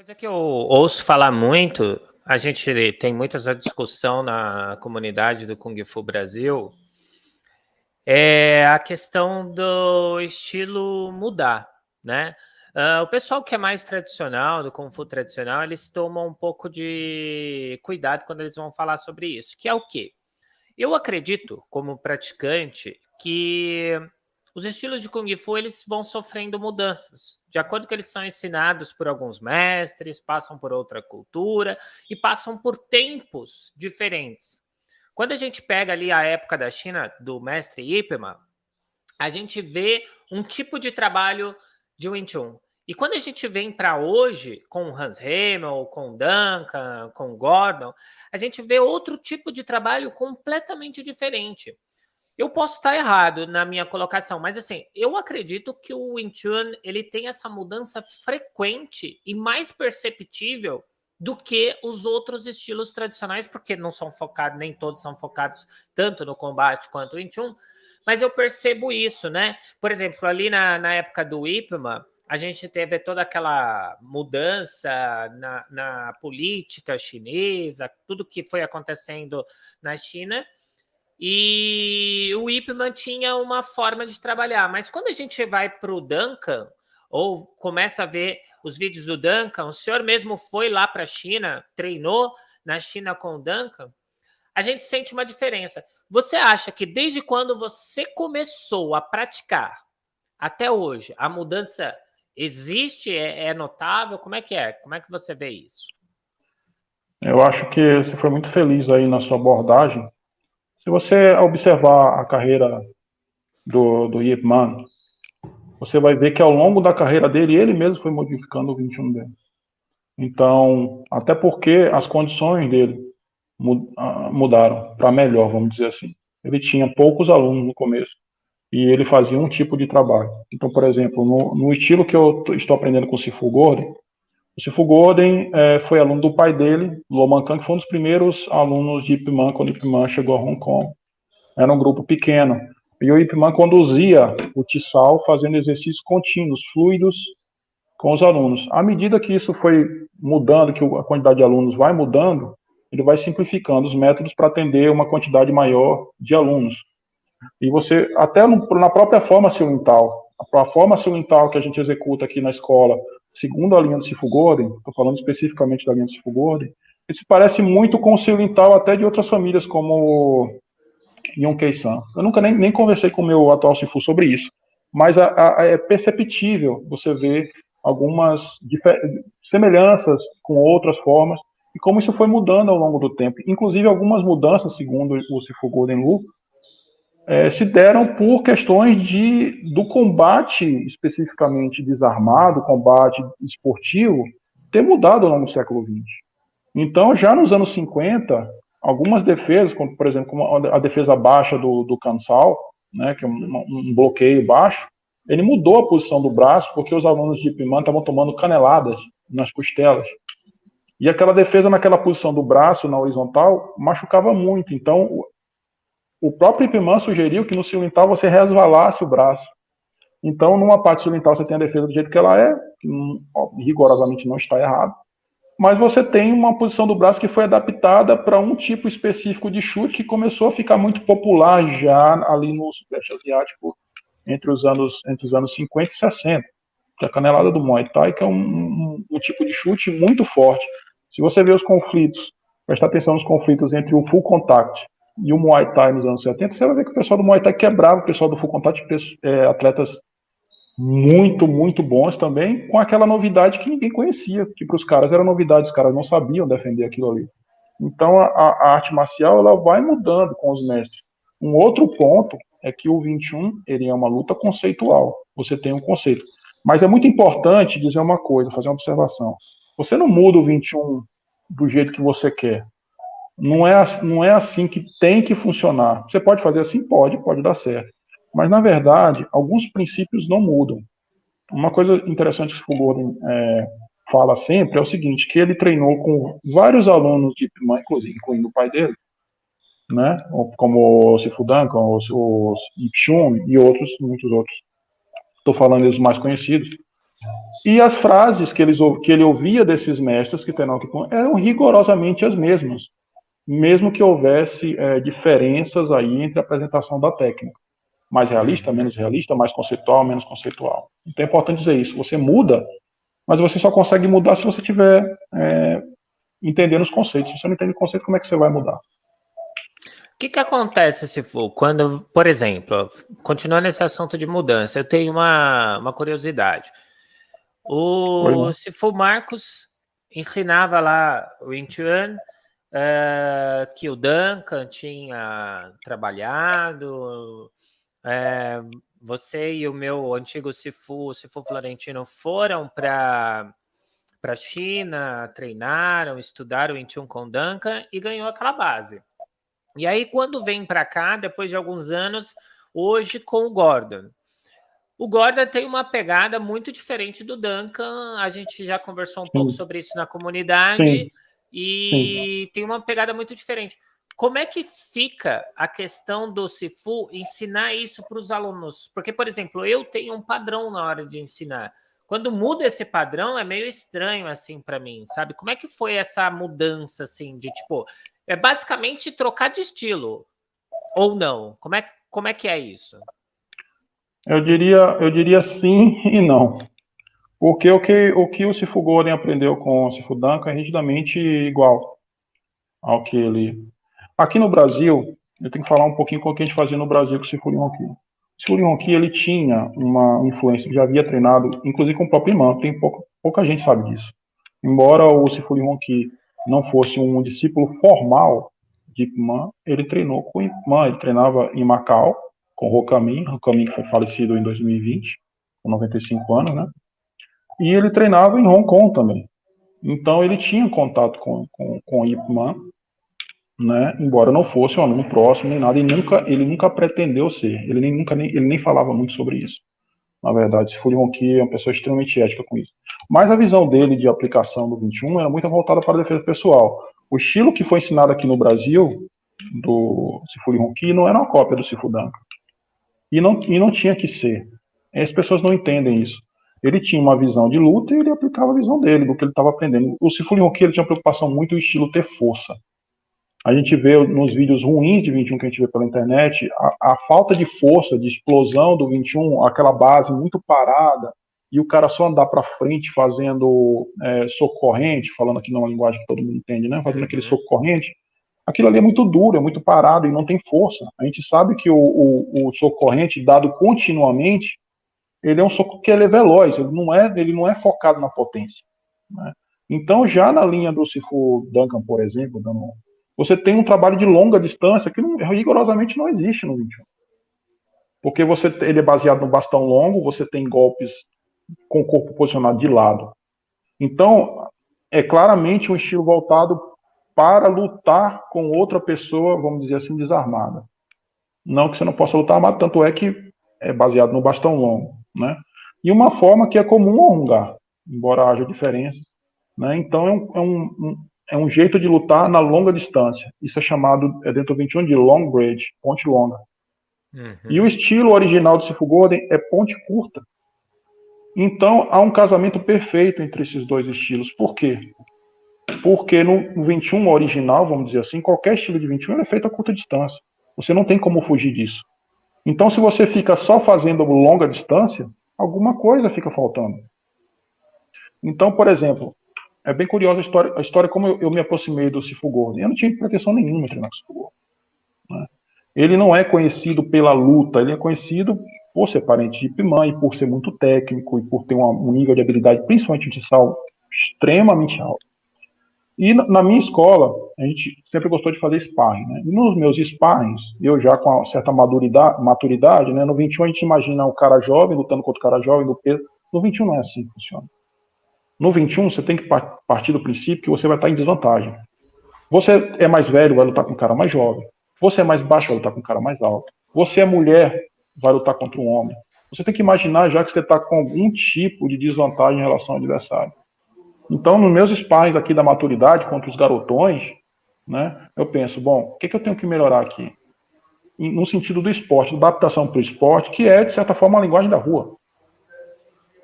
Coisa que eu ouço falar muito, a gente tem muita discussão na comunidade do Kung Fu Brasil, é a questão do estilo mudar, né? O pessoal que é mais tradicional, do Kung Fu tradicional, eles tomam um pouco de cuidado quando eles vão falar sobre isso, que é o quê? Eu acredito, como praticante, que os estilos de Kung Fu eles vão sofrendo mudanças. De acordo com que eles são ensinados por alguns mestres, passam por outra cultura e passam por tempos diferentes. Quando a gente pega ali a época da China, do mestre Ip Man, a gente vê um tipo de trabalho de Wing Chun. E quando a gente vem para hoje, com o Hans Hemel, com o Duncan, com o Gordon, a gente vê outro tipo de trabalho completamente diferente. Eu posso estar errado na minha colocação, mas assim, eu acredito que o Wing Chun ele tem essa mudança frequente e mais perceptível do que os outros estilos tradicionais, porque não são focados, nem todos são focados tanto no combate quanto o Wing Chun, mas eu percebo isso, né? Por exemplo, ali na época do Ip Man, a gente teve toda aquela mudança na política chinesa, tudo que foi acontecendo na China, e o Ip Man tinha uma forma de trabalhar. Mas quando a gente vai para o Duncan, ou começa a ver os vídeos do Duncan, o senhor mesmo foi lá para a China, treinou na China com o Duncan, a gente sente uma diferença. Você acha que desde quando você começou a praticar até hoje, a mudança existe, é notável? Como é que é? Como é que você vê isso? Eu acho que você foi muito feliz aí na sua abordagem. Se você observar a carreira do Ip Man, você vai ver que ao longo da carreira dele, ele mesmo foi modificando o 21 dele. Então, até porque as condições dele mudaram para melhor, vamos dizer assim. Ele tinha poucos alunos no começo e ele fazia um tipo de trabalho. Então, por exemplo, no estilo que eu estou aprendendo com o Sifu Gordon, o Sifu Gordon foi aluno do pai dele, Lo Man Kang, que foi um dos primeiros alunos de Ip Man quando Ip Man chegou a Hong Kong. Era um grupo pequeno. E o Ip Man conduzia o Tissal fazendo exercícios contínuos, fluidos, com os alunos. À medida que isso foi mudando, que a quantidade de alunos vai mudando, ele vai simplificando os métodos para atender uma quantidade maior de alunos. E você, até na própria forma cilintal, a forma cilintal que a gente executa aqui na escola, segundo a linha do Sifu Gordon, estou falando especificamente da linha do Sifu Gordon, isso parece muito com o cilintal até de outras famílias, como Yonkei-san. Eu nunca nem conversei com o meu atual Sifu sobre isso, mas é perceptível você ver algumas semelhanças com outras formas e como isso foi mudando ao longo do tempo. Inclusive, algumas mudanças, segundo o Sifu Golden Lu, se deram por questões do combate especificamente desarmado, combate esportivo, ter mudado ao longo do século XX. Então, já nos anos 50, algumas defesas, como, por exemplo, como a defesa baixa do Kansal, né, que é um bloqueio baixo, ele mudou a posição do braço porque os alunos de Ip Man estavam tomando caneladas nas costelas. E aquela defesa naquela posição do braço, na horizontal, machucava muito. Então, o próprio Ip Man sugeriu que no cilintal você resvalasse o braço. Então, numa parte cilintal você tem a defesa do jeito que ela é, que rigorosamente não está errado, mas você tem uma posição do braço que foi adaptada para um tipo específico de chute que começou a ficar muito popular já ali no Sudeste Asiático entre os anos 50 e 60, que é a canelada do Muay Thai, que é um tipo de chute muito forte. Se você vê os conflitos, prestar atenção nos conflitos entre o Full Contact e o Muay Thai nos anos 70, você vai ver que o pessoal do Muay Thai quebrava o pessoal do Full Contact, atletas muito, muito bons também, com aquela novidade que ninguém conhecia, que para os caras era novidade, os caras não sabiam defender aquilo ali. Então a arte marcial ela vai mudando com os mestres. Um outro ponto é que o 21 ele é uma luta conceitual. Você tem um conceito. Mas é muito importante dizer uma coisa, fazer uma observação. Você não muda o 21 do jeito que você quer. Não é assim que tem que funcionar. Você pode fazer assim? Pode dar certo. Mas, na verdade, alguns princípios não mudam. Uma coisa interessante que o Gordon fala sempre é o seguinte, que ele treinou com vários alunos de Ip Man, inclusive, incluindo o pai dele, né, como o Sifu Duncan, o Ip Chun e muitos outros. Estou falando dos mais conhecidos. E as frases que ele ouvia desses mestres que treinavam Kipman eram rigorosamente as mesmas, mesmo que houvesse diferenças aí entre a apresentação da técnica. Mais realista, menos realista, mais conceitual, menos conceitual. Então é importante dizer isso. Você muda, mas você só consegue mudar se você estiver entendendo os conceitos. Se você não entende o conceito, como é que você vai mudar? O que acontece se for quando, por exemplo, continuando esse assunto de mudança, eu tenho uma curiosidade. O Sifu Marcos ensinava lá o Wing Chun, que o Duncan tinha trabalhado, você e o meu antigo Sifu, o Sifu Florentino, foram para a China, treinaram, estudaram o Wing Chun com o Duncan e ganhou aquela base. E aí, quando vem para cá, depois de alguns anos, hoje com o Gordon. O Gordon tem uma pegada muito diferente do Duncan. A gente já conversou um pouco sobre isso na comunidade. E tem uma pegada muito diferente. Como é que fica a questão do Sifu ensinar isso para os alunos? Porque, por exemplo, eu tenho um padrão na hora de ensinar. Quando muda esse padrão, é meio estranho, assim, para mim, sabe? Como é que foi essa mudança, assim, de, tipo... É basicamente trocar de estilo, ou não? Como é que é isso? Eu diria sim e não. Porque o que o Sifu Golden aprendeu com o Sifu Duncan é rigidamente igual ao que ele... Aqui no Brasil, eu tenho que falar um pouquinho com o que a gente fazia no Brasil com o Sifu Honki. O Sifu Honki, ele tinha uma influência, ele já havia treinado, inclusive com o próprio Imã, pouca gente sabe disso. Embora o Sifu Honki não fosse um discípulo formal de Imã, ele treinou com Imã, ele treinava em Macau, com o Rokamin que foi falecido em 2020, com 95 anos, né? E ele treinava em Hong Kong também. Então ele tinha contato com Ip Man, né? Embora não fosse um aluno próximo nem nada, e ele nunca pretendeu ser. Ele nem falava muito sobre isso. Na verdade, Sifu Honki é uma pessoa extremamente ética com isso. Mas a visão dele de aplicação do 21 era muito voltada para a defesa pessoal. O estilo que foi ensinado aqui no Brasil do Sifu Honki não era uma cópia do Sifu Duncan. E não tinha que ser. As pessoas não entendem isso. Ele tinha uma visão de luta e ele aplicava a visão dele, do que ele estava aprendendo. O Sifu Honki, ele tinha uma preocupação muito em estilo ter força. A gente vê nos vídeos ruins de 21 que a gente vê pela internet, a falta de força, de explosão do 21, aquela base muito parada, e o cara só andar para frente fazendo soco corrente, falando aqui numa linguagem que todo mundo entende, né? Fazendo aquele soco corrente. Aquilo ali é muito duro, é muito parado e não tem força. A gente sabe que o soco corrente, dado continuamente, ele é um soco que ele é veloz, ele não é focado na potência. Né? Então, já na linha do Sifu Duncan, por exemplo, você tem um trabalho de longa distância que rigorosamente não existe no 21. Porque ele é baseado no bastão longo, você tem golpes com o corpo posicionado de lado. Então, é claramente um estilo voltado para lutar com outra pessoa, vamos dizer assim, desarmada. Não que você não possa lutar armado, tanto é que é baseado no bastão longo. Né? E uma forma que é comum ao Hungar, embora haja diferenças. Né? Então, é um jeito de lutar na longa distância. Isso é chamado, dentro do 21, de long range, ponte longa. E o estilo original do Sifu Golden é ponte curta. Então, há um casamento perfeito entre esses dois estilos. Por quê? Porque no 21 original, vamos dizer assim, qualquer estilo de 21 é feito a curta distância. Você não tem como fugir disso. Então, se você fica só fazendo longa distância, alguma coisa fica faltando. Então, por exemplo, é bem curiosa a história como eu me aproximei do Sifu Golden. Eu não tinha pretensão nenhuma de treinar com o Sifu Golden. Né? Ele não é conhecido pela luta, ele é conhecido por ser parente de Ip Man e por ser muito técnico e por ter um nível de habilidade, principalmente de sal, extremamente alto. E na minha escola, a gente sempre gostou de fazer sparring. Né? E nos meus sparrings, eu já com uma certa maturidade, né? No 21 a gente imagina o cara jovem lutando contra o cara jovem do peso. No 21 não é assim que funciona. No 21 você tem que partir do princípio que você vai estar em desvantagem. Você é mais velho, vai lutar com um cara mais jovem. Você é mais baixo, vai lutar com um cara mais alto. Você é mulher, vai lutar contra um homem. Você tem que imaginar já que você está com algum tipo de desvantagem em relação ao adversário. Então, nos meus sparrings aqui da maturidade contra os garotões, né, eu penso, bom, o que eu tenho que melhorar aqui? No sentido do esporte, da adaptação para o esporte, que é, de certa forma, a linguagem da rua.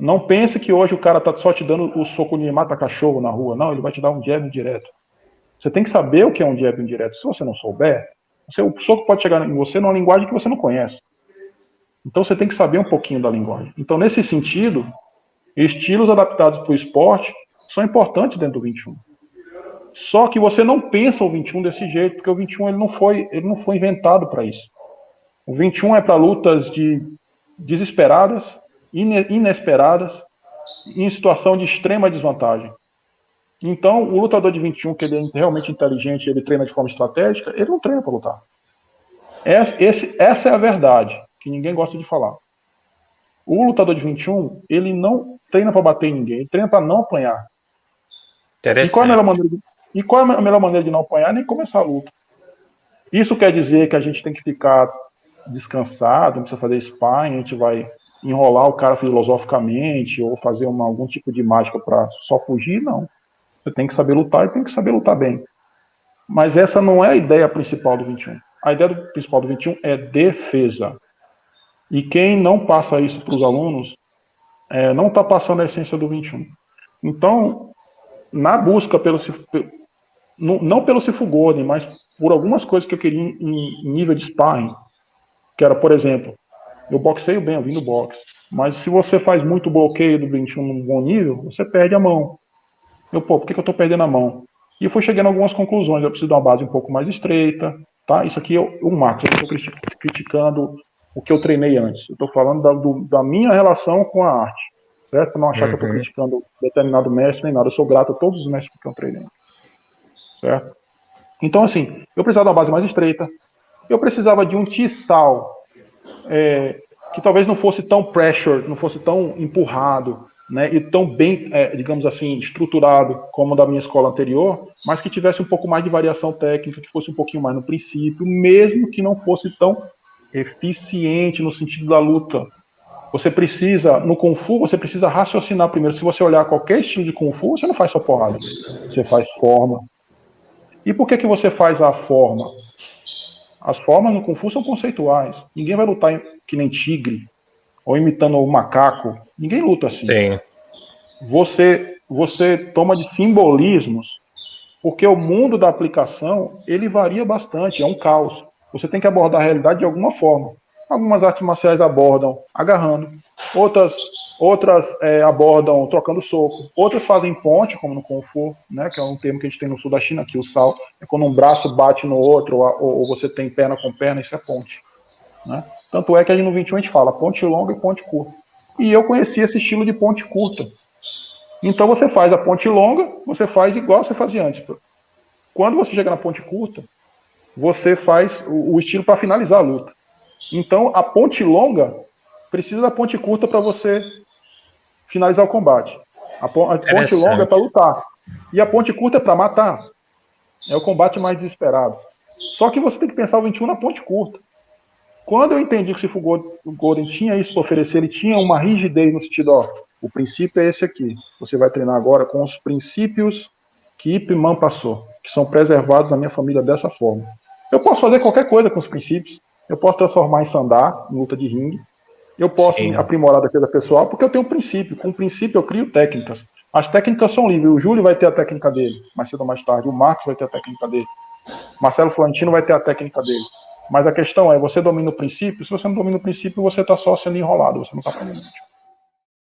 Não pense que hoje o cara está só te dando o soco de mata-cachorro na rua. Não, ele vai te dar um jab indireto. Você tem que saber o que é um jab indireto. Se você não souber, o soco pode chegar em você numa linguagem que você não conhece. Então você tem que saber um pouquinho da linguagem. Então, nesse sentido, estilos adaptados para o esporte são importantes dentro do 21. Só que você não pensa o 21 desse jeito, porque o 21 ele não foi inventado para isso. O 21 é para lutas desesperadas, inesperadas, em situação de extrema desvantagem. Então, o lutador de 21, que ele é realmente inteligente, ele treina de forma estratégica, ele não treina para lutar. Essa é a verdade, que ninguém gosta de falar. O lutador de 21, ele não treina para bater em ninguém, ele treina para não apanhar. E qual é a melhor maneira de não apanhar? Nem começar a luta. Isso quer dizer que a gente tem que ficar descansado, não precisa fazer sparring, a gente vai enrolar o cara filosoficamente ou fazer algum tipo de mágica para só fugir? Não. Você tem que saber lutar e tem que saber lutar bem. Mas essa não é a ideia principal do 21. A ideia principal do 21 é defesa. E quem não passa isso para os alunos não está passando a essência do 21. Então, na busca não pelo Sifu Golden, mas por algumas coisas que eu queria em nível de sparring, que era, por exemplo, eu boxeio bem, eu vim do boxe, mas se você faz muito bloqueio do 21 num bom nível, você perde a mão. Por que eu estou perdendo a mão? E eu fui chegando a algumas conclusões. Eu preciso de uma base um pouco mais estreita, tá? Isso aqui é o Marcos, eu não estou criticando o que eu treinei antes. Eu estou falando da minha relação com a arte, certo? Para não achar que eu estou criticando determinado mestre nem nada. Eu sou grato a todos os mestres que eu treinei, certo? Então, assim, eu precisava de uma base mais estreita, eu precisava de um tiçal que talvez não fosse tão pressure, não fosse tão empurrado, né, e tão bem, digamos assim, estruturado como o da minha escola anterior, mas que tivesse um pouco mais de variação técnica, que fosse um pouquinho mais no princípio, mesmo que não fosse tão eficiente no sentido da luta. Você precisa, no Kung Fu, você precisa raciocinar primeiro. Se você olhar qualquer estilo de Kung Fu, você não faz só porrada, você faz forma. E por que você faz a forma? As formas no Kung Fu são conceituais. Ninguém vai lutar que nem tigre, ou imitando o macaco. Ninguém luta assim. Sim. Você toma de simbolismos, porque o mundo da aplicação, ele varia bastante, é um caos. Você tem que abordar a realidade de alguma forma. Algumas artes marciais abordam agarrando, outras abordam trocando soco, outras fazem ponte, como no Kung Fu, né, que é um termo que a gente tem no sul da China, aqui o Sao, é quando um braço bate no outro, ou você tem perna com perna, isso é ponte. Né? Tanto é que no 21 a gente fala ponte longa e ponte curta. E eu conheci esse estilo de ponte curta. Então você faz a ponte longa, você faz igual você fazia antes. Quando você chega na ponte curta, você faz o estilo para finalizar a luta. Então a ponte longa precisa da ponte curta para você finalizar o combate. A ponte longa é para lutar. E a ponte curta é para matar. É o combate mais desesperado. Só que você tem que pensar o 21 na ponte curta. Quando eu entendi que o Sifu Golden tinha isso para oferecer, ele tinha uma rigidez no sentido, o princípio é esse aqui. Você vai treinar agora com os princípios que Ip Man passou, que são preservados na minha família dessa forma. Eu posso fazer qualquer coisa com os princípios. Eu posso transformar em sandá, em luta de ringue. Eu posso me aprimorar a defesa pessoal, porque eu tenho um princípio. Com o princípio eu crio técnicas. As técnicas são livres. O Júlio vai ter a técnica dele, mais cedo ou mais tarde. O Marcos vai ter a técnica dele. Marcelo Florentino vai ter a técnica dele. Mas a questão é, você domina o princípio? Se você não domina o princípio, você está só sendo enrolado, você não está aprendendo.